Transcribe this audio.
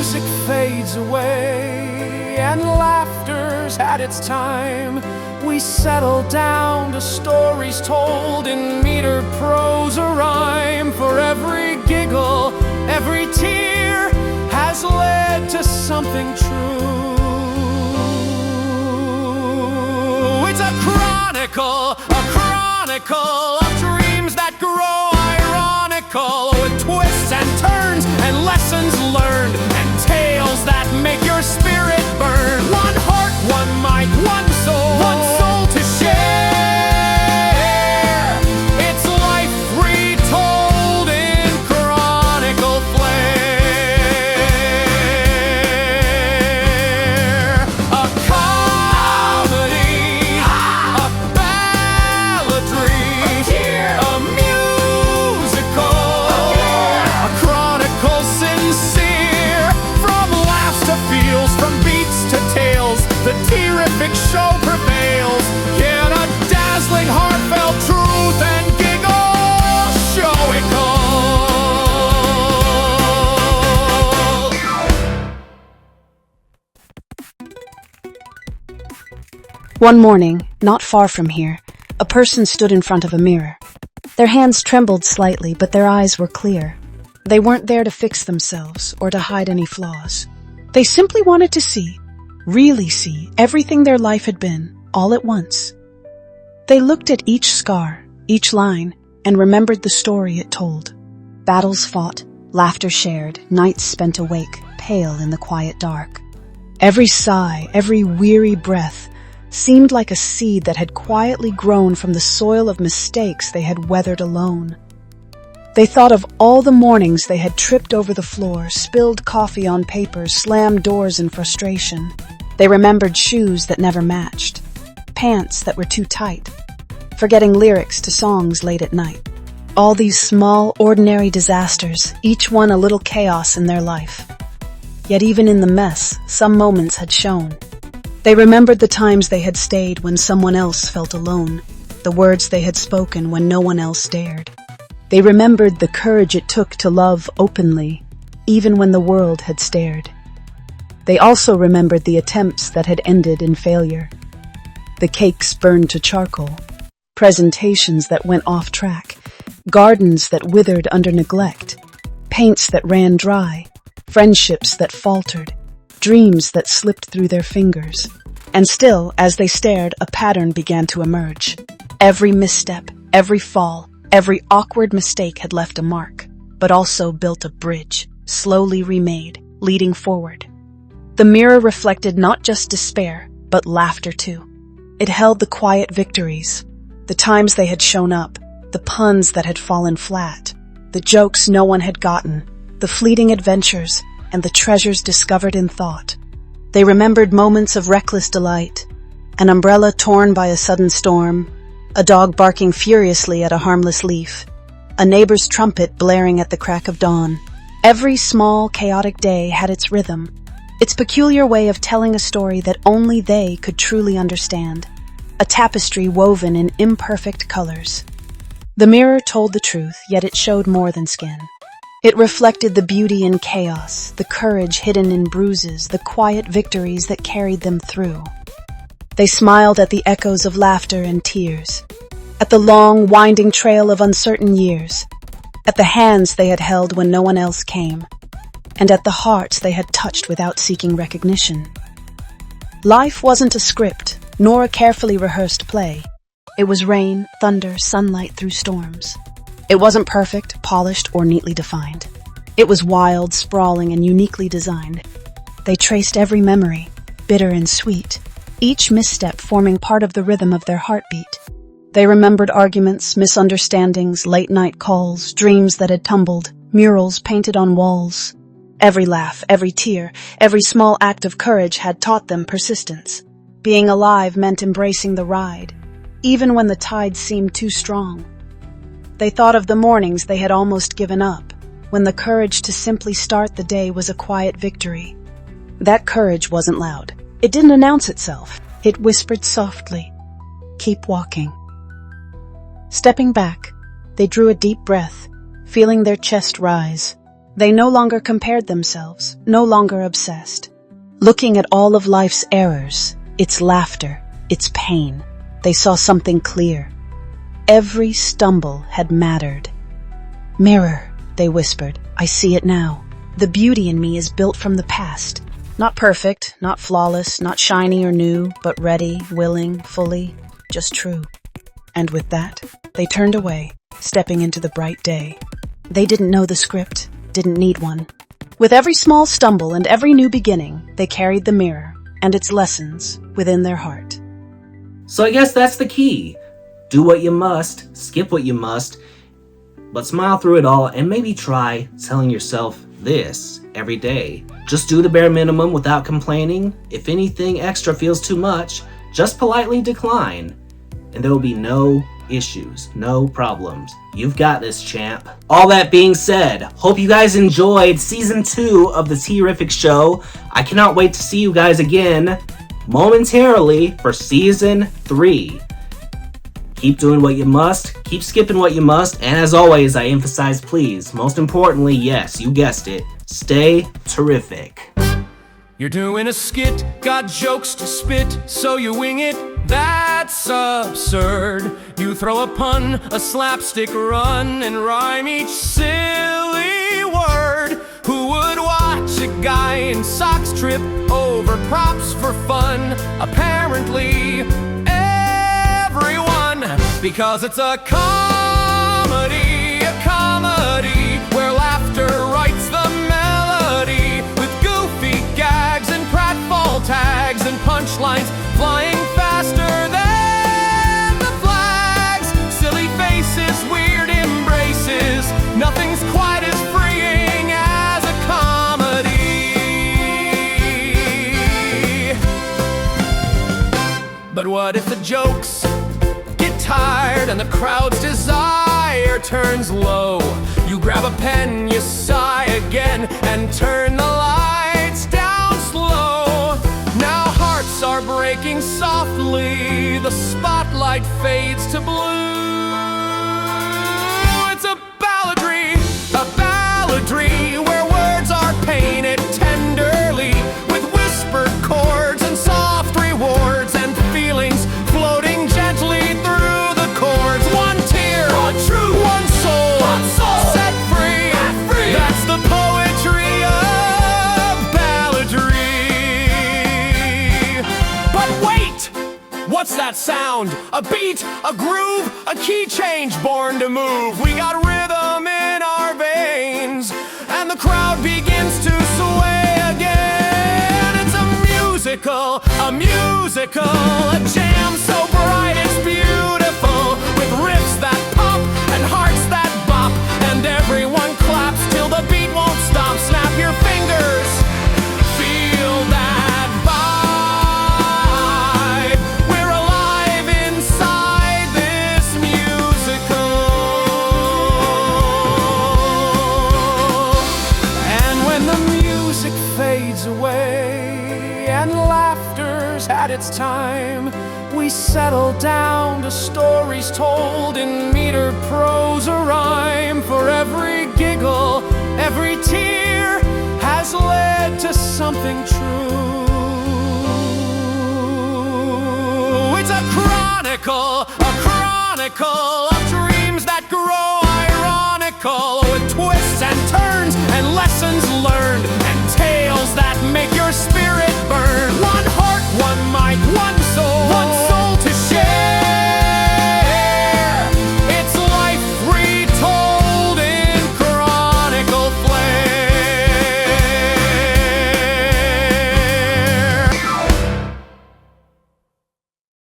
music fades away and laughter's had its time, we settle down to stories told in meter, prose, or rhyme. For every giggle, every tear has led to something true. It's a chronicle of dreams that grow ironical, with twists and turns and lessons learned and tales that make your spirit burn. One heart, one mind, one soul to share. It's life retold in chronicle flair. A comedy, a balladry, a musical, a chronicle sincere. From laughs to feels, from beats to tales, the T-Riffic show prevails. Yet a dazzling, heartfelt truth and giggles show it all. One morning, not far from here, a person stood in front of a mirror. Their hands trembled slightly, but their eyes were clear. They weren't there to fix themselves or to hide any flaws. They simply wanted to see, really see, everything their life had been, all at once. They looked at each scar, each line, and remembered the story it told. Battles fought, laughter shared, nights spent awake, pale in the quiet dark. Every sigh, every weary breath seemed like a seed that had quietly grown from the soil of mistakes they had weathered alone. They thought of all the mornings they had tripped over the floor, spilled coffee on paper, slammed doors in frustration. They remembered shoes that never matched, pants that were too tight, forgetting lyrics to songs late at night. All these small, ordinary disasters, each one a little chaos in their life. Yet even in the mess, some moments had shone. They remembered the times they had stayed when someone else felt alone, the words they had spoken when no one else dared. They remembered the courage it took to love openly, even when the world had stared. They also remembered the attempts that had ended in failure, the cakes burned to charcoal, presentations that went off track, gardens that withered under neglect, paints that ran dry, friendships that faltered, dreams that slipped through their fingers. And still, as they stared, a pattern began to emerge. Every misstep, every fall, every awkward mistake had left a mark, but also built a bridge, slowly remade, leading forward. The mirror reflected not just despair, but laughter too. It held the quiet victories, the times they had shown up, the puns that had fallen flat, the jokes no one had gotten, the fleeting adventures, and the treasures discovered in thought. They remembered moments of reckless delight, an umbrella torn by a sudden storm, a dog barking furiously at a harmless leaf, a neighbor's trumpet blaring at the crack of dawn. Every small, chaotic day had its rhythm, its peculiar way of telling a story that only they could truly understand, a tapestry woven in imperfect colors. The mirror told the truth, yet it showed more than skin. It reflected the beauty in chaos, the courage hidden in bruises, the quiet victories that carried them through. They smiled at the echoes of laughter and tears, at the long, winding trail of uncertain years, at the hands they had held when no one else came, and at the hearts they had touched without seeking recognition. Life wasn't a script, nor a carefully rehearsed play. It was rain, thunder, sunlight through storms. It wasn't perfect, polished, or neatly defined. It was wild, sprawling, and uniquely designed. They traced every memory, bitter and sweet, each misstep forming part of the rhythm of their heartbeat. They remembered arguments, misunderstandings, late-night calls, dreams that had tumbled, murals painted on walls. Every laugh, every tear, every small act of courage had taught them persistence. Being alive meant embracing the ride, even when the tide seemed too strong. They thought of the mornings they had almost given up, when the courage to simply start the day was a quiet victory. That courage wasn't loud. It didn't announce itself. It whispered softly, "Keep walking." Stepping back, they drew a deep breath, feeling their chest rise. They no longer compared themselves, no longer obsessed. Looking at all of life's errors, its laughter, its pain, they saw something clear. Every stumble had mattered. "Mirror," they whispered, "I see it now. The beauty in me is built from the past. Not perfect, not flawless, not shiny or new, but ready, willing, fully, just true." And with that, they turned away, stepping into the bright day. They didn't know the script, didn't need one. With every small stumble and every new beginning, they carried the mirror and its lessons within their heart. So I guess that's the key. Do what you must, skip what you must, but smile through it all and maybe try telling yourself this every day. Just do the bare minimum without complaining. If anything extra feels too much, just politely decline. And there will be no issues, no problems. You've got this, champ. All that being said, hope you guys enjoyed season 2 of the T-Riffic show. I cannot wait to see you guys again momentarily for season 3. Keep doing what you must, keep skipping what you must, and as always, I emphasize, please, most importantly, yes, you guessed it, stay terrific. You're doing a skit, got jokes to spit, so you wing it. That's absurd. You throw a pun, a slapstick run, and rhyme each silly word. Who would watch a guy in socks trip over props for fun? Apparently, everyone, because it's a comedy where laughter writes the melody with goofy gags and pratfall tags and punchlines flying faster than the flags. Silly faces, weird embraces, nothing's quite as freeing as a comedy. But what if the jokes get tired and the crowd's desire turns low? You grab a pen, you sigh again, and turn the lights down slow. Now hearts are breaking softly, the spotlight fades to blue. It's a balladry where words are painted tenderly with whispered chords and soft rewards and feelings floating gently through the chords. One tear, one true, one soul set free. That's the poetry of balladry. But wait, what's that sound? A beat, a groove, a key change born to move. We got rhythm in our veins, and the crowd begins to sway again. It's a musical, a jam so bright it's beautiful, with riffs that pop and hearts that bop, and everyone claps till the beat won't stop. Snap your fingers, feel that vibe. We're alive inside this musical. And when the music fades away and laughter's at its time, we settle down to stories told in meter, prose, or rhyme. For every giggle, every tear has led to something true. It's a chronicle of dreams that grow ironical, with twists and turns and lessons learned and tales that make your spirit burn. One heart, one mic, one